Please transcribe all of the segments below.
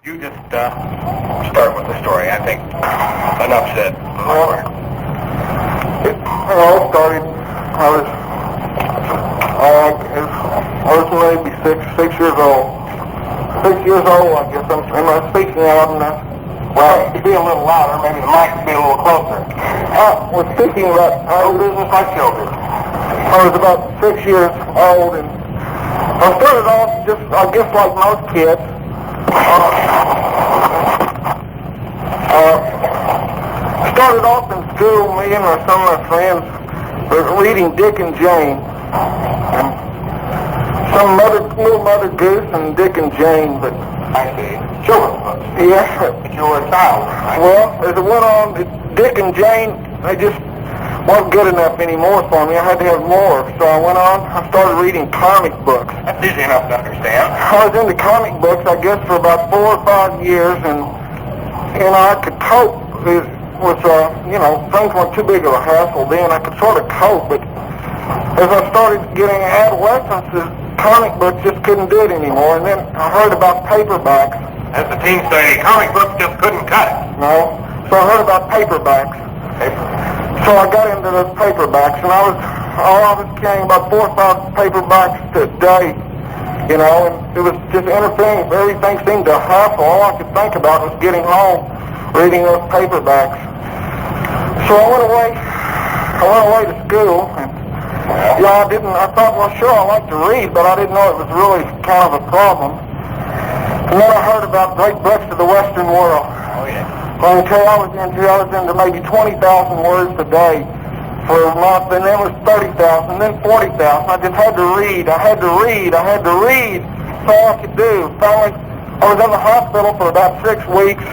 You just start with the story. I think enough said. It all started. I was maybe six years old. 6 years old, I guess. Am I speaking out? Well, you be a little louder. Maybe the mic could be a little closer. We're speaking about our business like children. I was about 6 years old, and I started off just, I guess, like most kids. Started off in school, me and some of my friends were reading Dick and Jane. And some little Mother Goose and Dick and Jane, but... I see. Children's books. Yeah. But you were a child, right? Well, as it went on, Dick and Jane, they just wasn't good enough anymore for me. I had to have more. So I went on, I started reading comic books. That's easy enough to understand. I was into comic books, I guess, for about 4 or 5 years, and, I could cope with things weren't too big of a hassle then. I could sort of cope, but as I started getting adolescence, the comic books just couldn't do it anymore, and then I heard about paperbacks. As the teens say, comic books just couldn't cut it. No. So I heard about paperbacks. So I got into those paperbacks, and I was carrying about 4 or 5 paperbacks a day, and it was just interfering. Everything seemed to hassle. All I could think about was getting home, reading those paperbacks. So I went away to school, and I thought, well, sure, I like to read, but I didn't know it was really kind of a problem. And then I heard about Great Books of the Western World. Oh, yeah. Well, until I was into maybe 20,000 words a day for a month, and then it was 30,000, then 40,000. I just had to read. I had to read. That's all I could do. Finally, I was in the hospital for about 6 weeks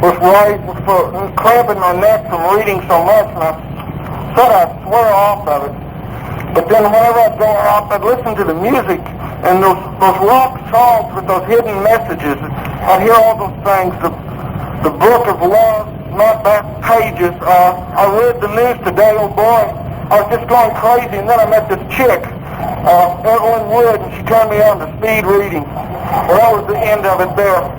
with cramping my neck from reading so much, and I said I'd swear off of it. But then whenever I'd go out, I'd listen to the music and those rock songs with those hidden messages. I'd hear all those things. The book of love, not back pages. I read the news today. Oh boy, I was just going crazy. And then I met this chick, Evelyn Wood, and she turned me on to speed reading. Well, that was the end of it there.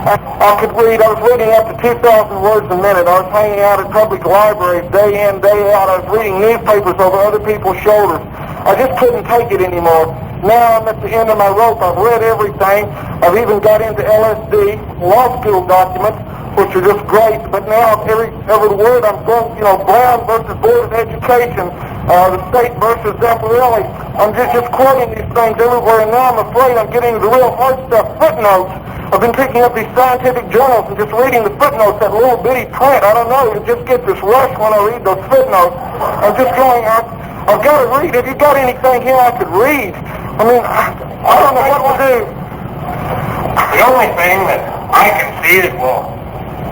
I could read. I was reading up to 2,000 words a minute. I was hanging out at public libraries day in, day out. I was reading newspapers over other people's shoulders. I just couldn't take it anymore. Now I'm at the end of my rope. I've read everything. I've even got into LSD, law school documents, which are just great. But now every word I'm going, Brown versus Board of Education, the state versus Zamparelli. I'm just quoting these things everywhere, and now I'm afraid I'm getting into the real hard stuff. Footnotes. I've been picking up these scientific journals and just reading the footnotes, that little bitty print. I don't know, it just gets this rush when I read those footnotes. I'm just going, I've got to read. Have you got anything here I could read? I mean, I don't know what to do. The only thing that I can see that will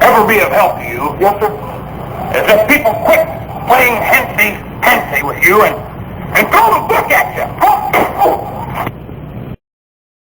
ever be of help to you, Yes, sir? is that people quit playing handsy with you and throw the book at you.